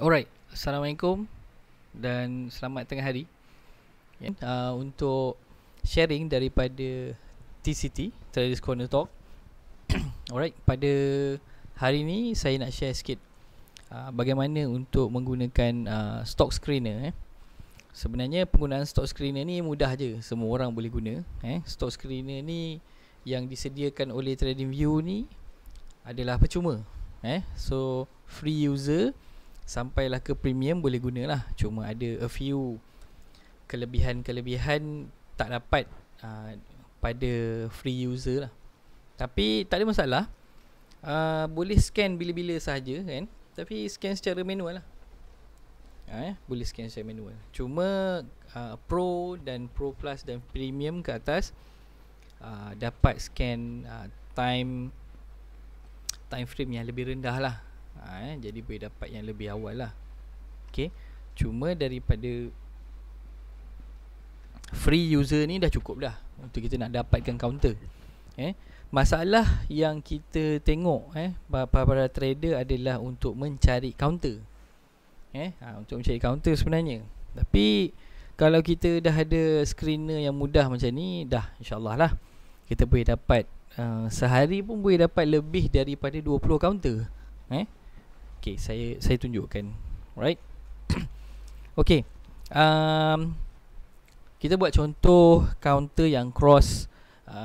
Alright, Assalamualaikum dan selamat tengah hari. Untuk sharing daripada TCT, Traders Corner Talk. Alright, pada hari ni saya nak share sikit bagaimana untuk menggunakan stock screener. Sebenarnya penggunaan stock screener ni mudah je, semua orang boleh guna. Stock screener ni yang disediakan oleh TradingView ni adalah percuma. So free user sampailah ke premium boleh gunalah. Cuma ada a few kelebihan tak dapat pada free user lah. Tapi tak ada masalah, boleh scan bila-bila sahaja kan. Tapi scan secara manual lah. Boleh scan secara manual. Cuma Pro dan Pro Plus dan Premium ke atas dapat scan time frame yang lebih rendah lah. Jadi boleh dapat yang lebih awal lah. Okay. Cuma daripada free user ni dah cukup dah untuk kita nak dapatkan counter. Masalah yang kita tengok para trader adalah untuk mencari counter. Untuk mencari counter sebenarnya. Tapi kalau kita dah ada screener yang mudah macam ni, dah insyaAllah lah kita boleh dapat sehari pun boleh dapat lebih daripada 20 counter. Okay, saya tunjukkan. Alright. Okay, kita buat contoh counter yang cross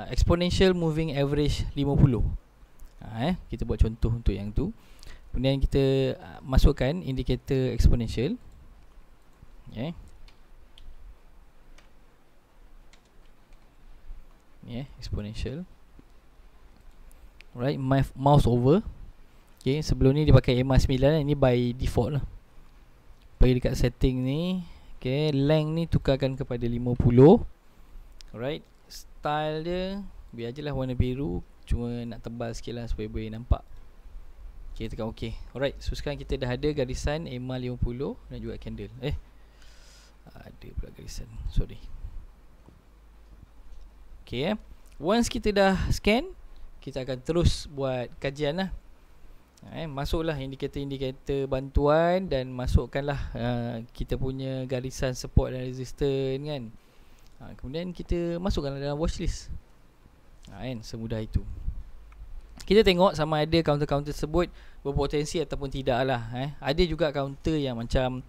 exponential moving average 50. Kita buat contoh untuk yang tu. Kemudian kita masukkan indikator exponential. Exponential. Alright, mouse over. Okay, sebelum ni dia pakai EMA 9, ini by default lah. Pergi dekat setting ni. Okay, length ni tukarkan kepada 50. Alright, style dia biar je lah warna biru, cuma nak tebal sikit lah supaya boleh nampak. Okay, tekan OK. Alright, so sekarang kita dah ada garisan EMA 50 dan juga candle. Ada pula garisan, sorry. Okay, once kita dah scan, kita akan terus buat kajian lah. Masuklah indikator-indikator bantuan dan masukkanlah kita punya garisan support dan resistance kan. Kemudian kita masukkanlah dalam watchlist. Semudah itu. Kita tengok sama ada counter-counter tersebut berpotensi ataupun tidak lah. Ada juga counter yang macam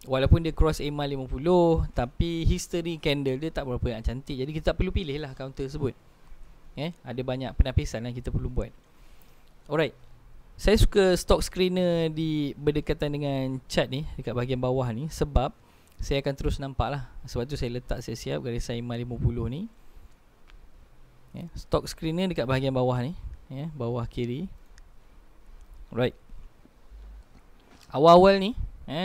walaupun dia cross EMA 50, tapi history candle dia tak berapa yang cantik. Jadi kita tak perlu pilih lah counter tersebut. Ada banyak penapisan yang kita perlu buat. Alright, saya suka stock screener di berdekatan dengan chart ni, dekat bahagian bawah ni, sebab saya akan terus nampak lah. Sebab tu saya letak siap-siap garisan EMA 50 ni. Stock screener dekat bahagian bawah ni, bawah kiri. Right, awal-awal ni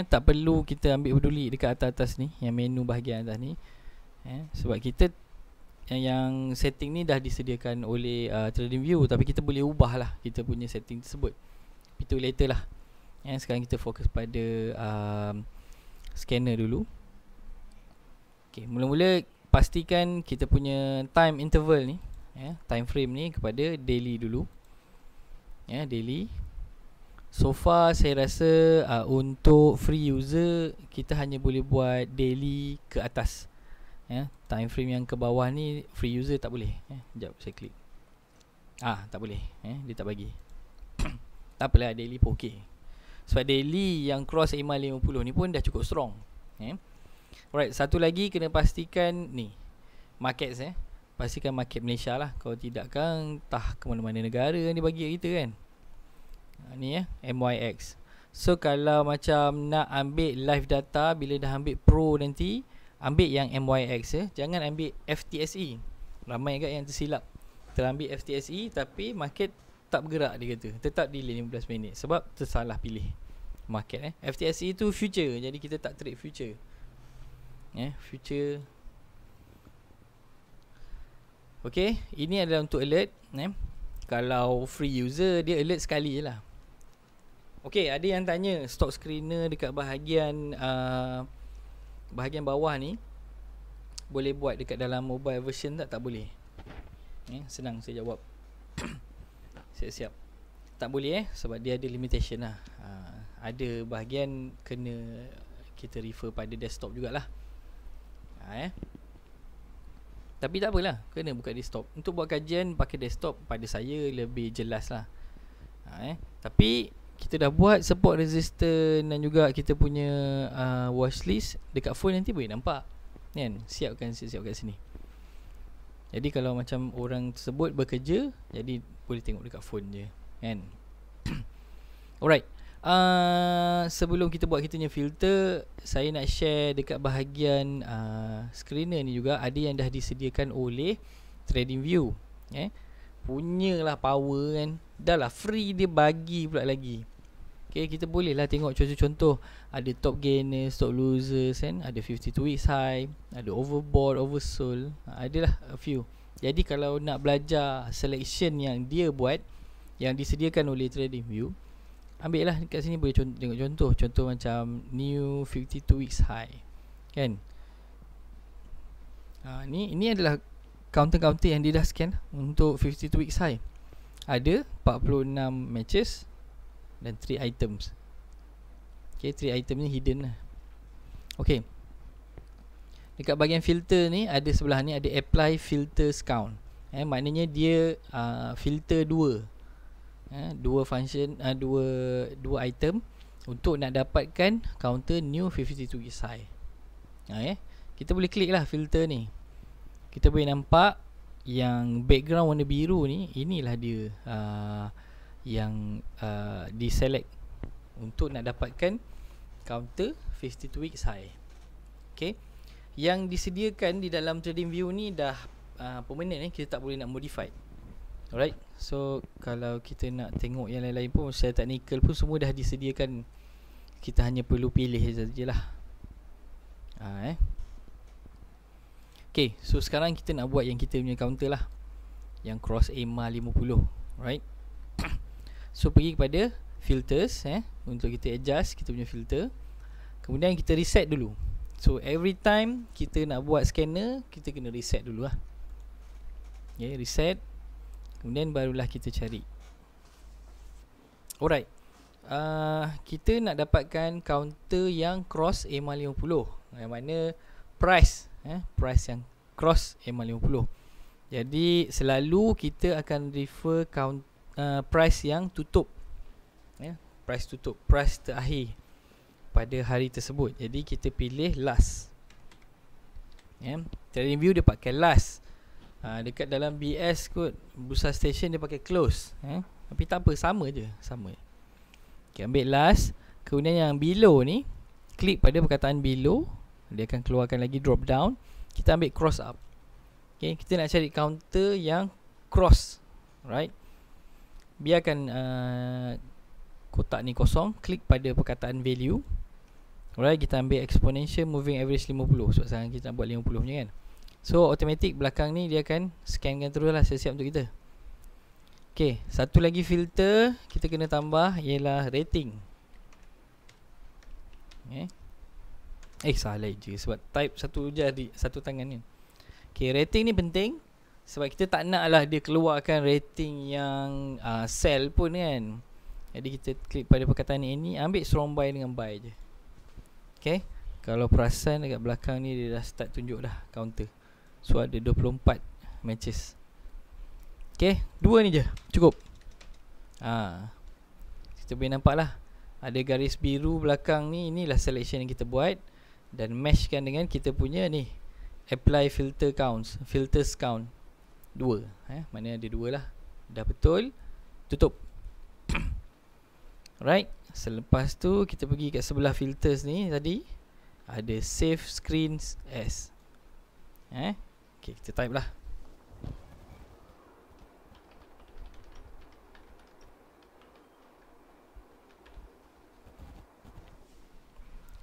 tak perlu kita ambil peduli dekat atas-atas ni, yang menu bahagian atas ni. Sebab kita yang setting ni dah disediakan oleh TradingView, tapi kita boleh ubah lah kita punya setting tersebut. Itu later lah. Sekarang kita fokus pada scanner dulu. Okay, mula-mula pastikan kita punya time interval ni, time frame ni kepada daily dulu. Daily. So far saya rasa untuk free user kita hanya boleh buat daily ke atas. Time frame yang ke bawah ni free user tak boleh. Sekejap saya klik. Tak boleh. Dia tak bagi. Tak apalah, daily pun ok. Sebab daily yang cross EMA 50 ni pun dah cukup strong. Alright, satu lagi kena pastikan ni markets. Pastikan market Malaysia lah. Kalau tidak kan entah ke mana-mana negara yang dia bagi kita kan. Ni MYX. So kalau macam nak ambil live data, bila dah ambil Pro nanti, ambil yang MYX jangan ambil FTSE. Ramai agak yang tersilap, terambil FTSE tapi market tak bergerak, dia kata tetap delay 15 minit sebab tersalah pilih market. FTSE tu future, jadi kita tak trade future. Future. Okay, ini adalah untuk alert. Kalau free user dia alert sekali je lah. Okay, ada yang tanya stock screener dekat bahagian bahagian bawah ni boleh buat dekat dalam mobile version tak? Tak boleh. Senang saya jawab. Siap-siap. Tak boleh sebab dia ada limitation lah. ada bahagian kena kita refer pada desktop jugalah. Tapi tak apalah, kena buka desktop. Untuk buat kajian pakai desktop pada saya lebih jelas lah. Tapi kita dah buat support resistant dan juga kita punya watchlist dekat phone, nanti boleh nampak kan, siap kat sini. Jadi kalau macam orang tersebut bekerja, jadi boleh tengok dekat phone je kan. Alright, sebelum kita buat kita punya filter, saya nak share dekat bahagian screener ni juga ada yang dah disediakan oleh TradingView. Punyalah power kan, dah lah free dia bagi pula lagi. Okay, kita boleh lah tengok contoh-contoh. Ada top gainers, top losers kan, ada 52 weeks high, ada overbought, oversold, adalah a few. Jadi kalau nak belajar selection yang dia buat, yang disediakan oleh TradingView, ambil lah kat sini, boleh tengok contoh macam new 52 weeks high kan. Ini adalah counter-counter yang dia dah scan untuk 52 weeks high. Ada 46 matches dan 3 items. Okay, 3 item ni hidden lah. Okay, dekat bahagian filter ni, ada sebelah ni ada apply filters count. Maknanya dia filter dua function, dua item untuk nak dapatkan counter new 52 weeks high. Kita boleh klik lah filter ni. Kita boleh nampak yang background warna biru ni, inilah dia yang diselect untuk nak dapatkan counter 52 weeks high. Okay, yang disediakan di dalam TradingView ni dah permanent kita tak boleh nak modify. Alright, so kalau kita nak tengok yang lain-lain pun, secara technical pun semua dah disediakan. Kita hanya perlu pilih sajalah. Okay, so sekarang kita nak buat yang kita punya counter lah, yang cross EMA 50. Right. So pergi kepada filters untuk kita adjust kita punya filter. Kemudian kita reset dulu. So every time kita nak buat scanner, kita kena reset dulu lah. Okay, reset. Kemudian barulah kita cari. Alright, kita nak dapatkan counter yang cross EMA 50, yang mana price price yang cross EMA 50. Jadi selalu kita akan refer price yang tutup, price tutup, price terakhir pada hari tersebut. Jadi kita pilih last. TradingView dia pakai last. Dekat dalam BS kot, Bursa Station dia pakai close. Tapi tak apa, sama je. Okay, ambil last. Kemudian yang below ni, klik pada perkataan below, dia akan keluarkan lagi drop down. Kita ambil cross up. Okay, kita nak cari counter yang cross. Right. Biarkan kotak ni kosong. Klik pada perkataan value. Alright, kita ambil exponential moving average 50. Sebab sekarang kita nak buat 50 punya kan. So automatic belakang ni dia akan scankan terus lah, siap-siap untuk kita. Okay, satu lagi filter kita kena tambah ialah rating. Salah je sebab type satu jari, satu tangan ni. Okay, rating ni penting sebab kita tak nak lah dia keluarkan rating yang sell pun kan. Jadi kita klik pada perkataan ini, ambil strong buy dengan buy je. Okay, kalau perasan dekat belakang ni dia dah start tunjuk dah counter. So ada 24 matches. Okay, dua ni je cukup. Kita boleh nampak lah, ada garis biru belakang ni. Inilah selection yang kita buat, dan matchkan dengan kita punya ni apply filter counts, filters count 2. Mana ada 2 lah. Dah betul, tutup. Alright, selepas tu kita pergi kat sebelah filters ni tadi, ada save screens as. Okay, kita type lah.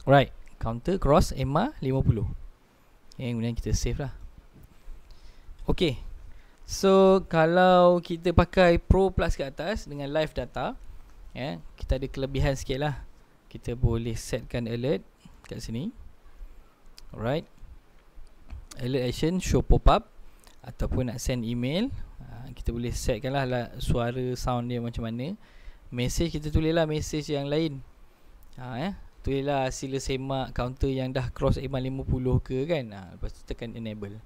Alright, counter cross EMA 50. Kemudian kita save lah. Okay, so kalau kita pakai Pro Plus kat atas dengan live data, kita ada kelebihan sikit lah. Kita boleh setkan alert kat sini. Alright, alert action show pop up, ataupun nak send email, kita boleh setkan lah suara sound dia macam mana. Message kita tulis lah message yang lain. Tu ialah sila semak counter yang dah cross EMA 50 ke kan. Lepas tu tekan enable.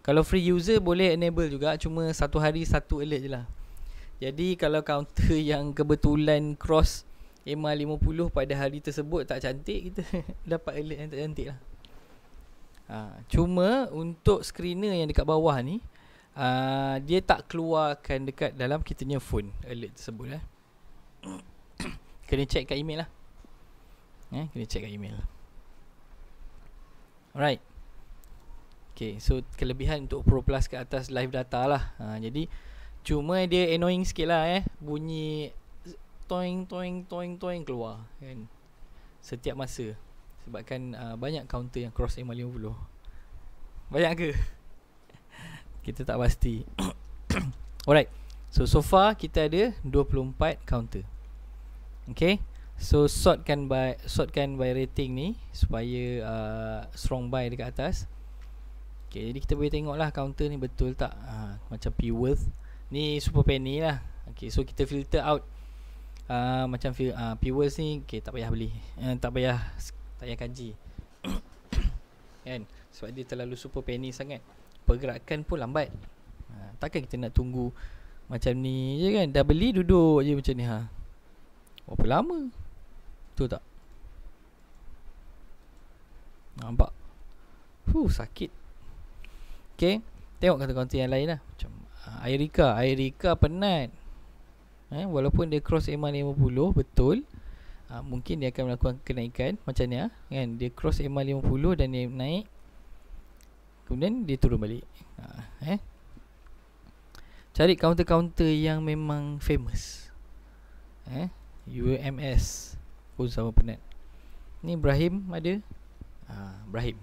Kalau free user boleh enable juga, cuma satu hari satu alert je lah. Jadi kalau counter yang kebetulan cross EMA 50 pada hari tersebut tak cantik, kita dapat alert yang tak cantik lah. Cuma untuk screener yang dekat bawah ni, dia tak keluarkan dekat dalam kitanya phone alert tersebut. Kena check kat email lah. Kena check kat email. Alright. Okay, so kelebihan untuk Pro Plus ke atas live data lah. Jadi cuma dia annoying sikit lah. Bunyi toing toing toing toing keluar kan setiap masa. Sebabkan banyak counter yang cross EMA 50. Banyak ke? Kita tak pasti. Alright. So far kita ada 24 counter. Okay. So sortkan by rating ni supaya strong buy dekat atas. Okay, jadi kita boleh tengok lah counter ni betul tak. Macam P-Worth ni super penny lah. Okay, so kita filter out macam P-Worth ni, okay, tak payah beli, tak payah kaji kan, sebab dia terlalu super penny sangat. Pergerakan pun lambat. Takkan kita nak tunggu macam ni je kan. Dah beli duduk je macam ni. Berapa lama? Betul tak? Nampak? Sakit. Okay, tengok kata-kata yang lain lah. Macam Airica penat. Walaupun dia cross EMA 50 betul, mungkin dia akan melakukan kenaikan macam ni kan. Dia cross EMA 50 dan dia naik, kemudian dia turun balik. Cari counter-counter yang memang famous. UMS pun sama penat. Ni Ibrahim ada. Ibrahim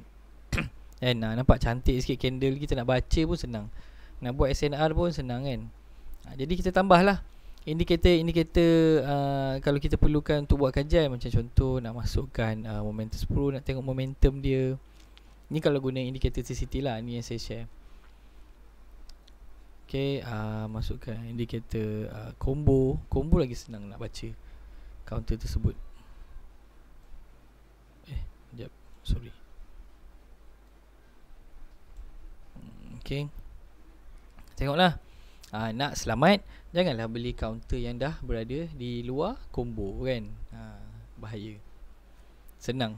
kan, nampak cantik sikit candle, kita nak baca pun senang, nak buat SNR pun senang kan. Jadi kita tambahlah indikator kalau kita perlukan untuk buat kajian. Macam contoh nak masukkan momentum 10, nak tengok momentum dia. Ni kalau guna indikator TCT lah, ni yang saya share. Okay, masukkan indikator combo lagi senang nak baca counter tersebut. Sekejap, sorry. Okay, tengoklah. Nak selamat, janganlah beli counter yang dah berada di luar combo kan. Bahaya. Senang.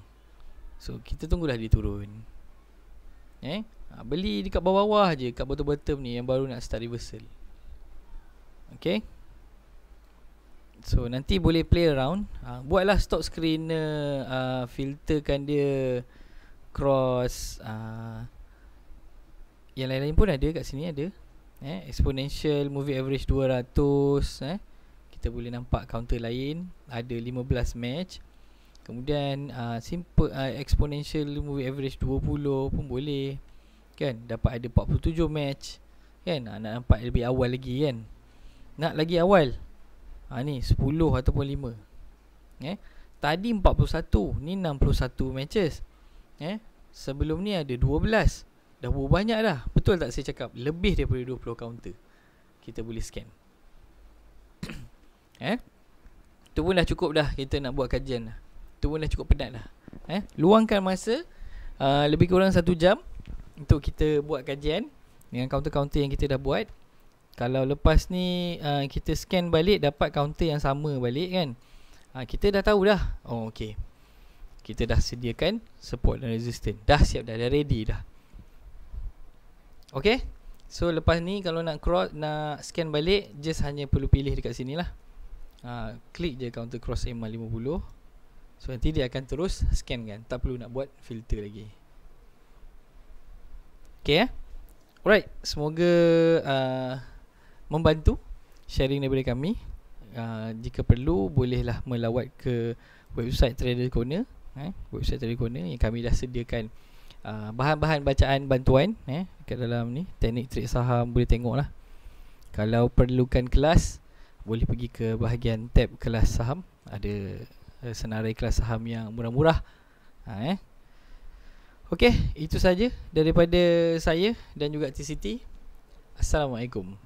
So kita tunggulah dia turun. Beli dekat bawah-bawah je, kat bottom-bottom ni yang baru nak start reversal. Okay, so nanti boleh play around. Buatlah stock screener, filterkan dia cross. Yang lain-lain pun ada kat sini ada. Exponential, movie average 200. Kita boleh nampak counter lain ada 15 match. Kemudian simple exponential movie average 20 pun boleh kan. Dapat ada 47 match kan. Nak nampak lebih awal lagi kan. Nak lagi awal, ni 10 ataupun 5. Tadi 41, ni 61 matches. Sebelum ni ada 12. Dah banyak dah. Betul tak saya cakap? Lebih daripada 20 counter kita boleh scan. Tu pun dah cukup dah kita nak buat kajian dah. Tu pun dah cukup penat dah. Luangkan masa lebih kurang 1 jam untuk kita buat kajian dengan counter-counter yang kita dah buat. Kalau lepas ni kita scan balik, dapat counter yang sama balik kan, kita dah tahu dah. Okay, kita dah sediakan support dan resistance. Dah siap dah ready dah. Okay, so lepas ni kalau nak scan balik, just hanya perlu pilih dekat sini lah. Klik je counter cross EMA 50. So nanti dia akan terus scan kan. Tak perlu nak buat filter lagi. Okay alright, semoga membantu sharing daripada kami. Jika perlu, bolehlah melawat ke website Trader Corner. Website Trader Corner yang kami dah sediakan bahan-bahan bacaan bantuan kat dalam ni. Teknik trade saham boleh tengok lah. Kalau perlukan kelas, boleh pergi ke bahagian tab kelas saham. Ada senarai kelas saham yang murah-murah. Okey, itu saja daripada saya dan juga TCT. Assalamualaikum.